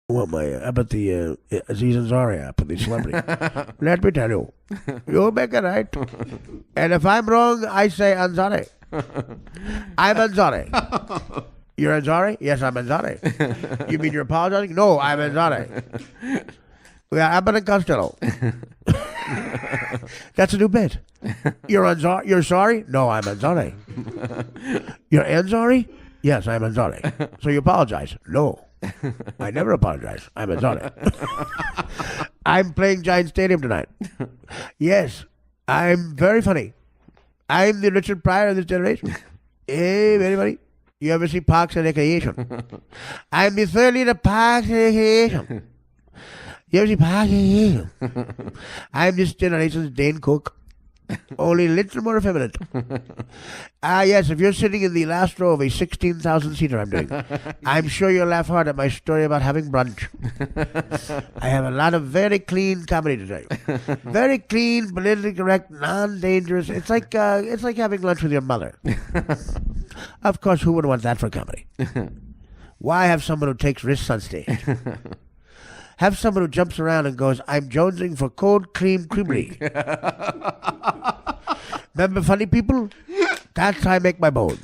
What my about the Aziz Ansari app, the celebrity. Let me tell you, you make it right, and if I'm wrong, I say Ansari. I'm Ansari. You're Ansari? Yes, I'm Ansari. You mean you're apologizing? No, I'm Ansari. Yeah, Abbott and Costello. That's a new bit. You're sorry? No, I'm Ansari. You're Ansari? Yes, I'm Ansari. So you apologize? No. I never apologize. I'm Ansari. I'm playing Giant Stadium tonight. Yes, I'm very funny. I'm the Richard Pryor of this generation. Hey, anybody? You ever see Parks and Recreation? I'm the third lead of Parks and Recreation. You ever see Parks and Recreation? I'm this generation's Dane Cook. Only a little more effeminate. Yes, if you're sitting in the last row of a 16,000-seater I'm doing, I'm sure you'll laugh hard at my story about having brunch. I have a lot of very clean comedy to tell you. Very clean, politically correct, non-dangerous. It's like having lunch with your mother. Of course, who would want that for comedy? Why have someone who takes risks on stage? Have someone who jumps around and goes, I'm jonesing for cold cream creamery. Remember Funny People? That's how I make my bones.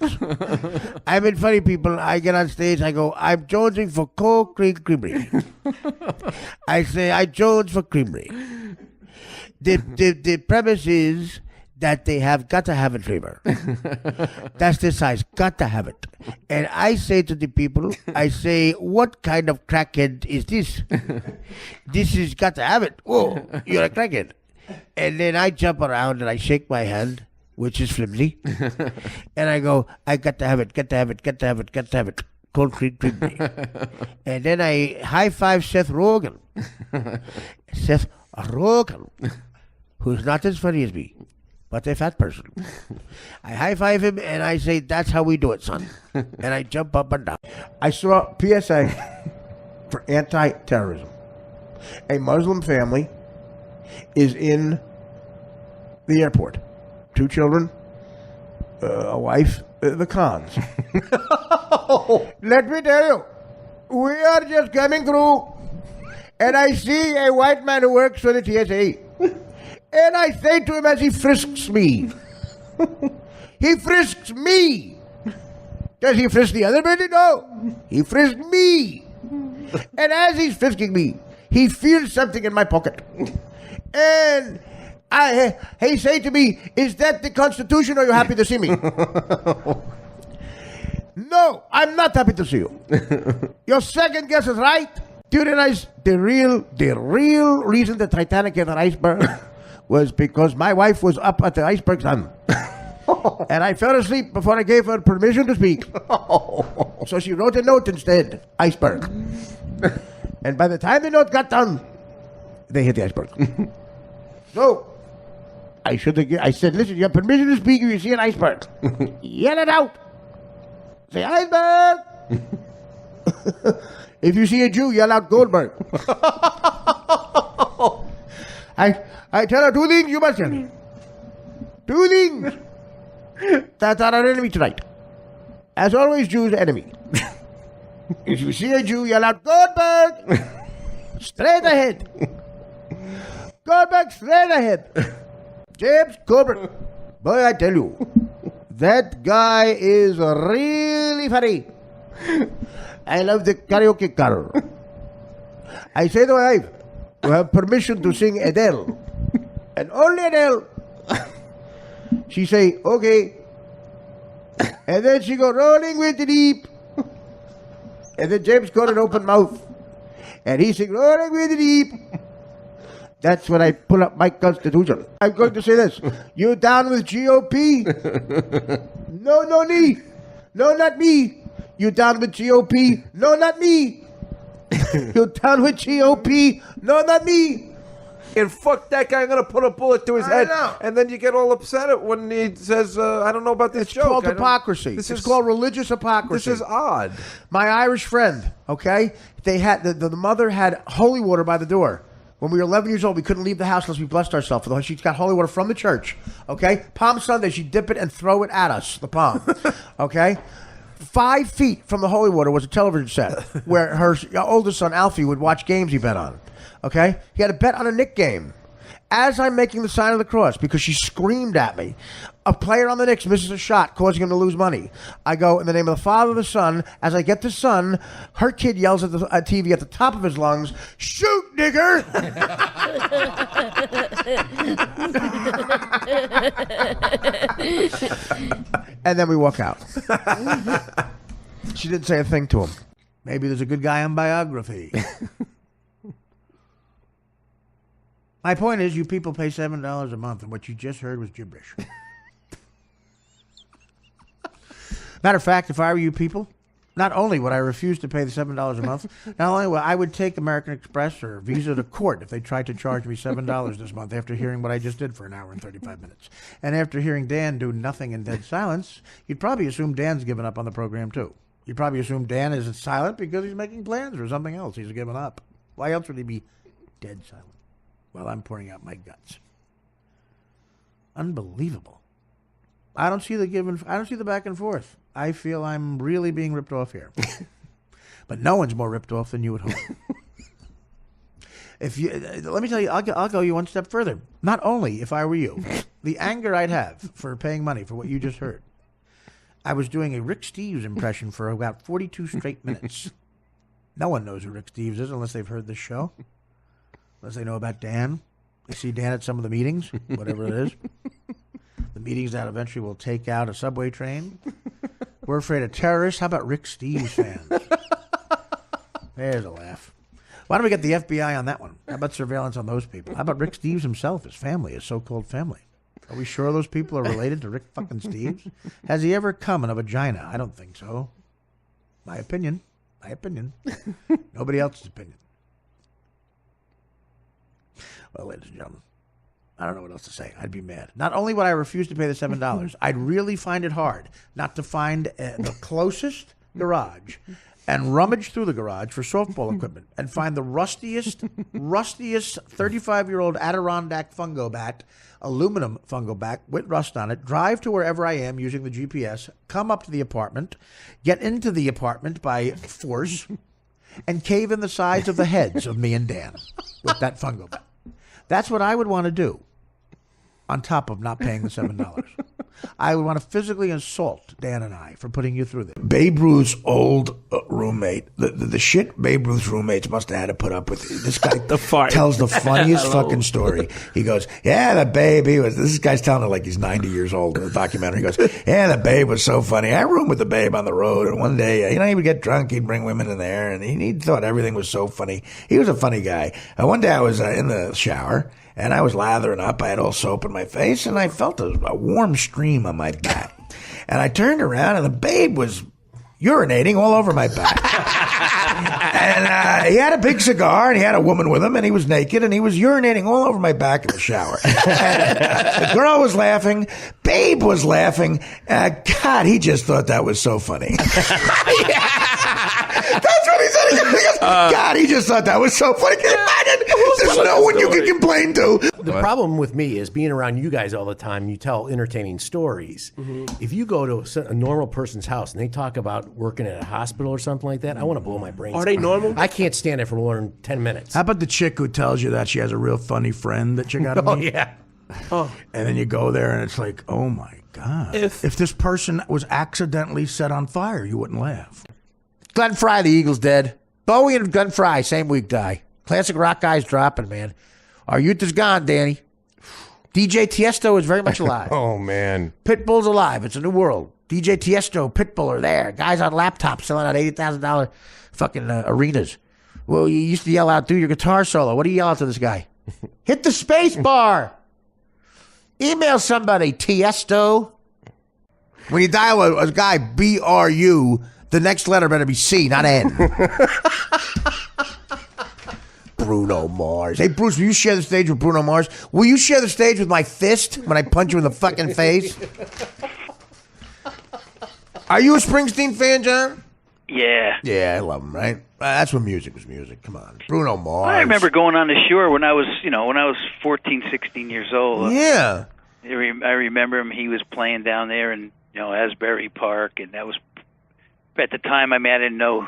I'm in Funny People. I get on stage. I go, I'm jonesing for cold cream creamery. I say, I jones for creamery. The premise is that they have got to have it flavor. That's the size. Got to have it. And I say to the people, I say, what kind of crackhead is this? This has got to have it. Oh, you're a crackhead. And then I jump around and I shake my hand, which is flimsy. And I go, I got to have it, got to have it, got to have it, got to have it. Cold cream creamery. And then I high five Seth Rogen. Seth Rogen, who's not as funny as me, but a fat person. I high-five him and I say, that's how we do it, son. And I jump up and down. I saw PSA for anti-terrorism. A Muslim family is in the airport. 2 children, a wife, the Khans. Let me tell you, we are just coming through and I see a white man who works for the TSA. And I say to him as he frisks me, he frisks me. Does he frisk the other baby? No. He frisks me. And as he's frisking me, he feels something in my pocket. And he say to me, is that the Constitution or are you happy to see me? No, I'm not happy to see you. Your second guess is right. Do you realize the real reason the Titanic hit an iceberg was because my wife was up at the iceberg sun. And I fell asleep before I gave her permission to speak. So she wrote a note instead, iceberg. And by the time the note got done, they hit the iceberg. So I said, listen, you have permission to speak if you see an iceberg. Yell it out. Say, iceberg. If you see a Jew, yell out Goldberg. I tell her 2 things you must tell me. 2 things that are our enemy tonight. As always, Jews enemy. If you see a Jew, yell out Goldberg. Straight ahead. Goldberg straight ahead. James Goldberg. Boy, I tell you, that guy is really funny. I love the karaoke car. I say to my wife, you have permission to sing Adele. And only Adele. She say, okay. And then she go rolling with the deep. And then James got an open mouth. And he sing rolling with the deep. That's when I pull up my Constitution. I'm going to say this. You down with GOP? No, me. No, not me. You down with GOP? No, not me. You down with GOP? No, not me. And fuck that guy, I'm going to put a bullet to his head. know. And then you get all upset when he says, I don't know about this joke. It's called hypocrisy. This It's is called religious hypocrisy. This is odd. My Irish friend, okay? They had the mother had holy water by the door. When we were 11 years old, we couldn't leave the house unless we blessed ourselves. She's got holy water from the church, okay? Palm Sunday, she'd dip it and throw it at us, the palm, okay? 5 feet from the holy water was a television set where her oldest son, Alfie, would watch games he bet on. Okay? He had a bet on a Knick game. As I'm making the sign of the cross, because she screamed at me, a player on the Knicks misses a shot, causing him to lose money. I go, in the name of the Father, the Son. As I get the Son, her kid yells at the TV at the top of his lungs, "Shoot, nigger!" And then we walk out. She didn't say a thing to him. Maybe there's a good guy on Biography. My point is, you people pay $7 a month, and what you just heard was gibberish. Matter of fact, if I were you people, not only would I refuse to pay the $7 a month, not only would I would take American Express or Visa to court if they tried to charge me $7 this month after hearing what I just did for an hour and 35 minutes. And after hearing Dan do nothing in dead silence, you'd probably assume Dan's given up on the program too. You'd probably assume Dan is silent because he's making plans for something else. He's given up. Why else would he be dead silent while I'm pouring out my guts? Unbelievable. I don't see the back and forth. I feel I'm really being ripped off here. But no one's more ripped off than you at home. Let me tell you, I'll go you one step further. Not only, if I were you, the anger I'd have for paying money for what you just heard. I was doing a Rick Steves impression for about 42 straight minutes. No one knows who Rick Steves is unless they've heard this show. Unless they know about Dan. They see Dan at some of the meetings, whatever it is. The meetings that eventually will take out a subway train. We're afraid of terrorists. How about Rick Steves fans? There's a laugh. Why don't we get the FBI on that one? How about surveillance on those people? How about Rick Steves himself, his family, his so-called family? Are we sure those people are related to Rick fucking Steves? Has he ever come in a vagina? I don't think so. My opinion. Nobody else's opinion. Well, ladies and gentlemen, I don't know what else to say. I'd be mad. Not only would I refuse to pay the $7, I'd really find it hard not to find the closest garage and rummage through the garage for softball equipment and find the rustiest 35-year-old Adirondack fungo bat, aluminum fungo bat with rust on it, drive to wherever I am using the GPS, come up to the apartment, get into the apartment by force, and cave in the sides of the heads of me and Dan with that fungo bat. That's what I would want to do, on top of not paying the $7. I would want to physically assault Dan and I for putting you through this. Babe Ruth's old roommate, the shit Babe Ruth's roommates must have had to put up with. This guy tells the funniest fucking story. He goes, yeah, the Babe, this guy's telling it like he's 90 years old in the documentary. He goes, yeah, the Babe was so funny. I roomed with the Babe on the road, and one day, he would get drunk, he'd bring women in there, and he thought everything was so funny. He was a funny guy. One day I was in the shower, and I was lathering up. I had all soap in my face, and I felt a warm stream on my back. And I turned around, and the Babe was urinating all over my back. And he had a big cigar, and he had a woman with him, and he was naked, and he was urinating all over my back in the shower. And the girl was laughing. Babe was laughing. God, he just thought that was so funny. That's what he said. He goes, God, he just thought that was so funny. Can you imagine? There's no one you can complain to. The problem with me is being around you guys all the time, you tell entertaining stories. Mm-hmm. If you go to a normal person's house and they talk about working at a hospital or something like that, I want to blow my brains. Are they normal? I can't stand it for more than 10 minutes. How about the chick who tells you that she has a real funny friend that you got to meet? Oh, yeah. Oh. And then you go there and it's like, oh my God. If this person was accidentally set on fire, you wouldn't laugh. Glenn Fry, the Eagles dead. Bowie and Glenn Fry, same week die. Classic rock guys dropping, man. Our youth is gone, Danny. DJ Tiesto is very much alive. Oh, man. Pitbull's alive. It's a new world. DJ Tiesto, Pitbull are there. Guys on laptops selling out $80,000 fucking arenas. Well, you used to yell out, do your guitar solo. What do you yell out to this guy? Hit the space bar. Email somebody, Tiesto. When you dial a guy, B-R-U, the next letter better be C, not N. Bruno Mars. Hey, Bruce, will you share the stage with Bruno Mars? Will you share the stage with my fist when I punch you in the fucking face? Are you a Springsteen fan, John? Yeah. Yeah, I love him, right? That's when music was music. Come on. Bruno Mars. I remember going on the shore when I was 14, 16 years old. Yeah. I remember him. He was playing down there in, Asbury Park, and that was at the time, I mean, I didn't know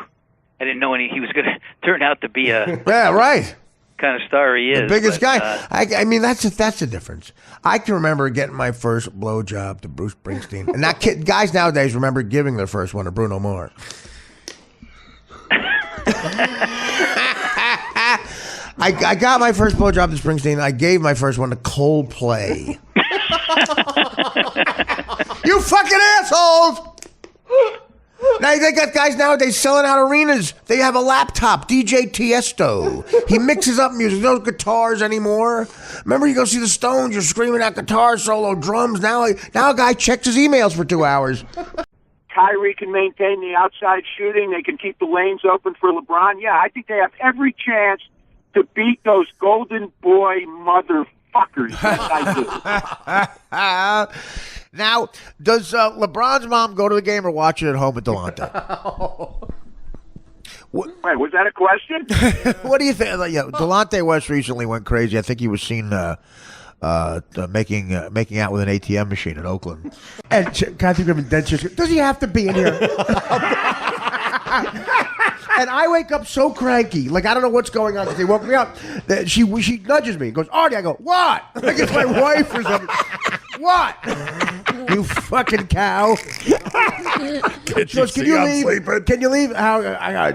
he was going to turn out to be a Yeah, right. kind of star he is. The biggest but, guy. I mean, that's the difference. I can remember getting my first blowjob to Bruce Springsteen, and that guys nowadays remember giving their first one to Bruno Mars. I got my first blowjob to Springsteen. I gave my first one to Coldplay. You fucking assholes! Now they got guys nowadays selling out arenas. They have a laptop, DJ Tiesto. He mixes up music. No guitars anymore. Remember, you go see the Stones, you're screaming out guitar solo, drums. Now a guy checks his emails for 2 hours. Kyrie can maintain the outside shooting. They can keep the lanes open for LeBron. Yeah, I think they have every chance to beat those Golden Boy motherfuckers. Yes, I do. Now, does LeBron's mom go to the game or watch it at home with Delonte? Wait, was that a question? What do you think? Yeah, Delonte West recently went crazy. I think he was seen making out with an ATM machine in Oakland. And Kathy Griffin then she goes, does he have to be in here? And I wake up so cranky, like I don't know what's going on. Because they woke me up. She nudges me, goes, Artie. I go, what? Like it's my wife or something. What? You fucking cow. She goes, can you leave? Sleeping? Can you leave? Do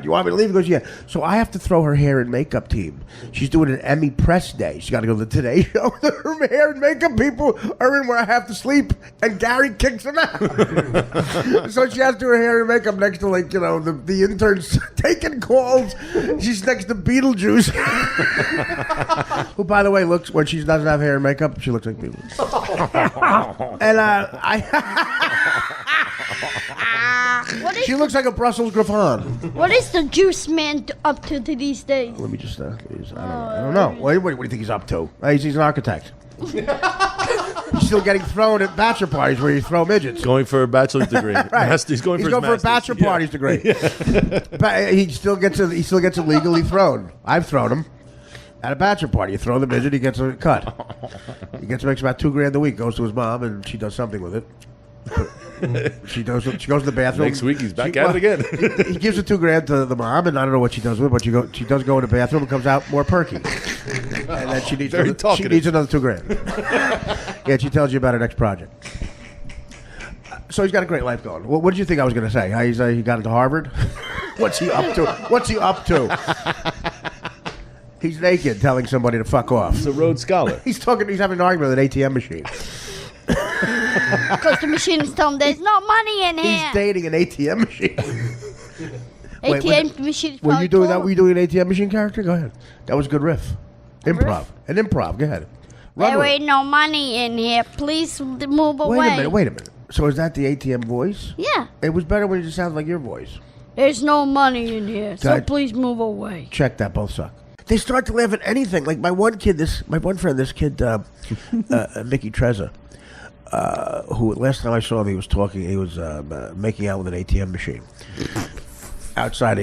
you want me to leave? He goes, yeah. So I have to throw her hair and makeup team. She's doing an Emmy press day. She's got to go to the Today Show. Her hair and makeup people are in where I have to sleep, and Gary kicks them out. So she has to do her hair and makeup next to, like, you know, the interns taking calls. She's next to Beetlejuice. Who, by the way, looks, when she doesn't have hair and makeup, she looks like Beetlejuice. And she looks like a Brussels Griffon. What is the Juice Man up to these days? Let me just, I don't know. What do you think he's up to? He's an architect. He's still getting thrown at bachelor parties where you throw midgets. Going for a bachelor's degree. Right. He's going for a bachelor parties degree. But he still gets it legally thrown. I've thrown him. At a bachelor party, you throw the midget, he gets a cut. Makes about $2,000 a week. Goes to his mom, and she does something with it. She goes to the bathroom. Next week, he's back at it again. He gives the $2,000 to the mom, and I don't know what she does with it, but she does go in the bathroom and comes out more perky. And then she needs another $2,000. Yeah, she tells you about her next project. So he's got a great life going. What did you think I was going to say? How he got into Harvard? What's he up to? He's naked, telling somebody to fuck off. He's a Rhodes Scholar. He's having an argument with an ATM machine. Because the machine is telling him there's no money in here. He's dating an ATM machine. ATM machine. Were you doing that? Were you doing an ATM machine character? Go ahead. That was a good riff. Improv. An improv. Go ahead. There ain't no money in here. Please move away. Wait a minute. So is that the ATM voice? Yeah. It was better when it just sounded like your voice. There's no money in here, so please move away. Check that. Both suck. They start to laugh at anything. Like my one friend, Mickey Trezza, who last time I saw him, he was making out with an ATM machine outside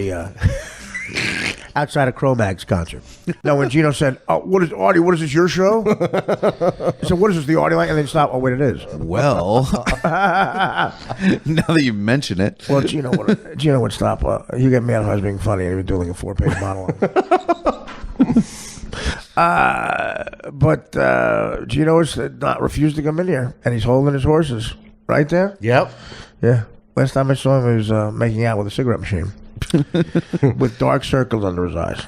a Cro-Mags concert. Now when Gino said, "Oh, what is Artie? What is this, your show?" He said, "What is this, the Artie line?" And then stop. Oh wait, it is. Well, now that you mention it. Well, Gino would stop. You get mad when I was being funny, and he was doing a 4-page monologue. But Gino has not refused to come in here, and he's holding his horses right there. Yep. Yeah. Last time I saw him, he was making out with a cigarette machine with dark circles under his eyes.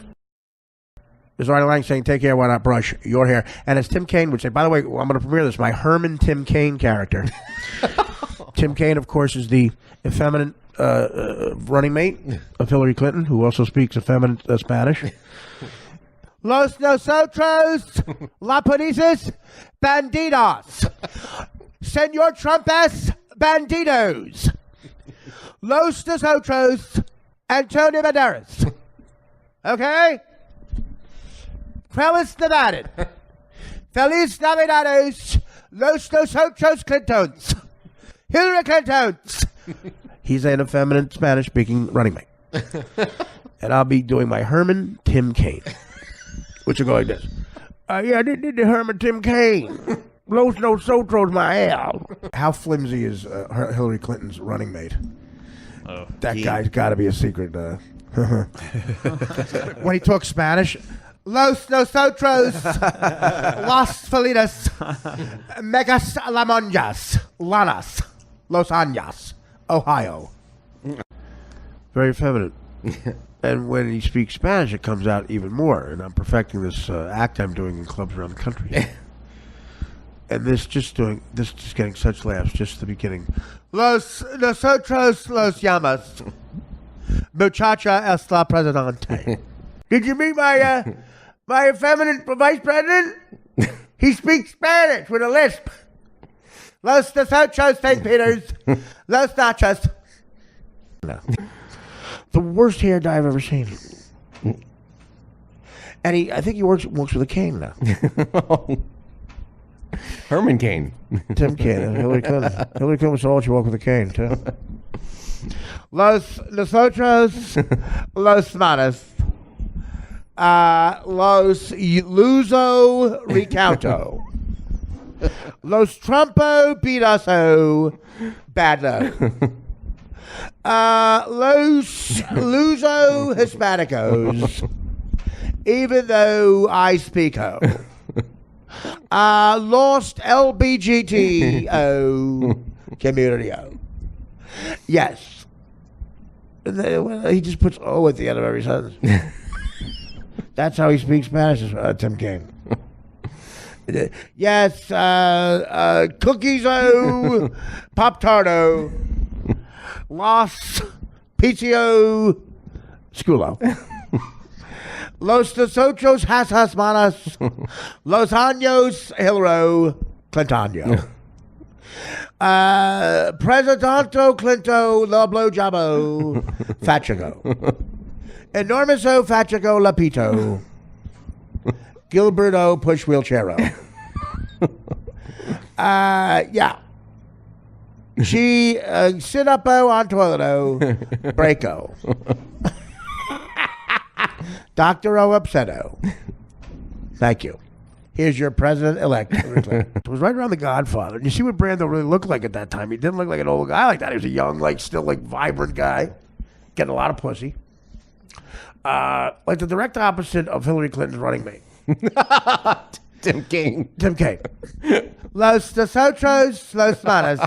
There's Artie Lang saying, "Take care, why not brush your hair?" And as Tim Kaine would say, by the way, I'm going to premiere this, my Herman Tim Kaine character. Tim Kaine, of course, is the effeminate running mate of Hillary Clinton, who also speaks effeminate Spanish. Los nosotros, la polices, bandidos. Senor Trump-es, bandidos. Los nosotros, Antonio Banderas. Okay? Feliz Navidad. Feliz Navidades, Los nosotros Clintons. Hillary Clintons. He's an effeminate Spanish-speaking running mate. And I'll be doing my Herman Tim Kaine. Which will go like this. Yeah, I did the Herman Tim Kaine. Los nosotros my al. How flimsy is Hillary Clinton's running mate? That guy's got to be a secret. When he talks Spanish, Los nosotros, Las Felinas, Megas Lamonjas, Lanas, Los Añas, Ohio. Very feminine. And when he speaks Spanish, it comes out even more. And I'm perfecting this act I'm doing in clubs around the country. And this just getting such laughs just at the beginning. Los nosotros los llamas. Muchacha es la presidente. Did you meet my effeminate vice president? He speaks Spanish with a lisp. Los nosotros St. Peter's. Los nachos. No. The worst hair dye I've ever seen. And I think he works with a cane now. Herman Cain. Tim Kaine and Hillary Clinton. Hillary Clinton was told she walked with a cane, too. Los nosotros, los manos, los luso recounto, los trompo pedazo badlo, los luso hispanicos, even though I speak ho. Lost LBGTO community. Yes. He just puts O at the end of every sentence. That's how he speaks Spanish, Tim Kaine. Yes, cookies O, Pop Tardo, Los PTO Schoolo. Los nosotros has manos, los años Hillary Clintonio. Presidento Clinto la blowjabo fachigo. Enormoso fachigo lapito. Gilberto push wheelchairo. Yeah. She sit upo on toileto breako. Dr. O upseto. Thank you. Here's your president-elect. It was right around The Godfather. And you see what Brando really looked like at that time. He didn't look like an old guy like that. He was a young, still vibrant guy. Getting a lot of pussy. Like the direct opposite of Hillary Clinton's running mate. Tim Kaine. Tim Kaine. Los nosotros, los manos.